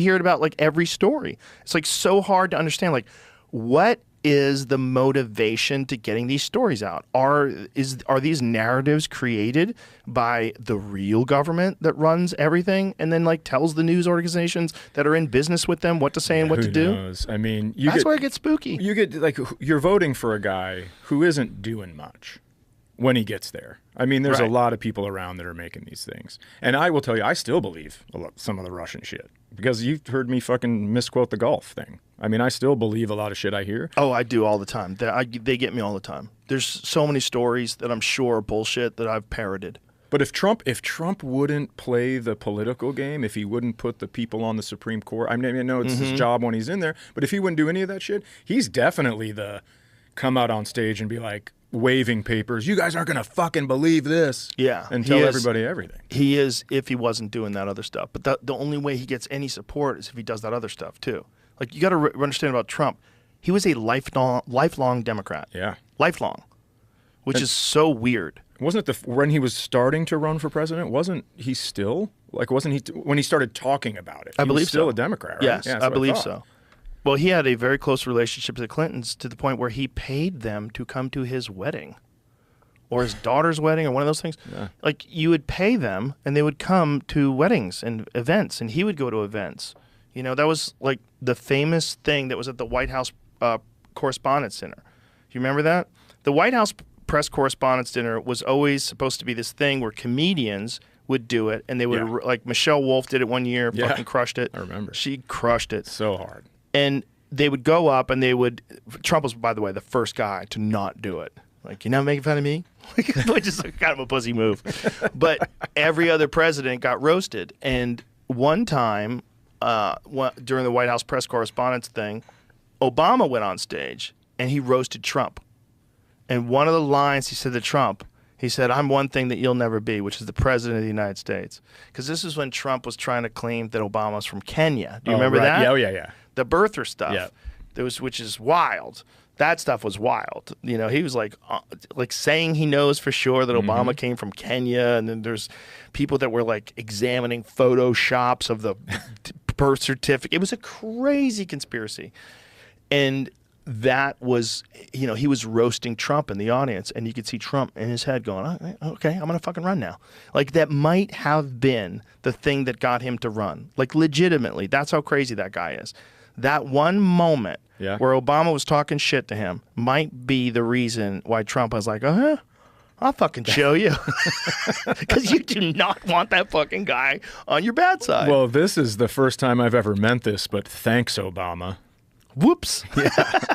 hear it about like every story. It's like so hard to understand. Like, what is the motivation to getting these stories out? Are these narratives created by the real government that runs everything and then like tells the news organizations that are in business with them what to say and what to do? Who knows? I mean, that's where it gets spooky. You get like you're voting for a guy who isn't doing much when he gets there. I mean, there's a lot of people around that are making these things. And I will tell you, I still believe some of the Russian shit. Because you've heard me fucking misquote the Gulf thing. I mean, I still believe a lot of shit I hear. Oh, I do all the time. They get me all the time. There's so many stories that I'm sure are bullshit that I've parroted. But if Trump wouldn't play the political game, if he wouldn't put the people on the Supreme Court, I mean, I know it's his job when he's in there, but if he wouldn't do any of that shit, he's definitely the come out on stage and be like, waving papers, you guys aren't going to fucking believe this. Yeah. And tell everybody everything. He is if he wasn't doing that other stuff. But the only way he gets any support is if he does that other stuff too. Like, you got to understand about Trump. He was a lifelong Democrat. Yeah. Lifelong. Which is so weird. Wasn't it when he was starting to run for president, wasn't he still? Like, wasn't he, when he started talking about it? I believe still so. a Democrat, right? Yes, yeah, I believe so. Well, he had a very close relationship to the Clintons to the point where he paid them to come to his wedding or his daughter's wedding or one of those things. Yeah. Like, you would pay them and they would come to weddings and events and he would go to events. You know, that was like the famous thing that was at the White House Correspondents' Dinner. You remember that? The White House Press Correspondents' Dinner was always supposed to be this thing where comedians would do it and they would, like Michelle Wolf did it one year, fucking crushed it. I remember. She crushed it. So hard. And they would go up and they would, Trump was, by the way, the first guy to not do it. Like, you're not making fun of me? Which is kind of a pussy move. But every other president got roasted. And one time, during the White House press correspondence thing, Obama went on stage and he roasted Trump. And one of the lines he said to Trump, he said, "I'm one thing that you'll never be, which is the president of the United States." Because this is when Trump was trying to claim that Obama was from Kenya. Do you remember that? Yeah, yeah. The birther stuff, which is wild. That stuff was wild. You know, he was like saying he knows for sure that Obama came from Kenya, and then there's people that were like examining photoshops of the birth certificate. It was a crazy conspiracy, and that was, you know, he was roasting Trump in the audience, and you could see Trump in his head going, "Okay, I'm gonna fucking run now." Like, that might have been the thing that got him to run. Like, legitimately, that's how crazy that guy is. That one moment where Obama was talking shit to him might be the reason why Trump was like, I'll fucking show you. Because you do not want that fucking guy on your bad side. Well, this is the first time I've ever meant this, but thanks, Obama. Whoops. Yeah.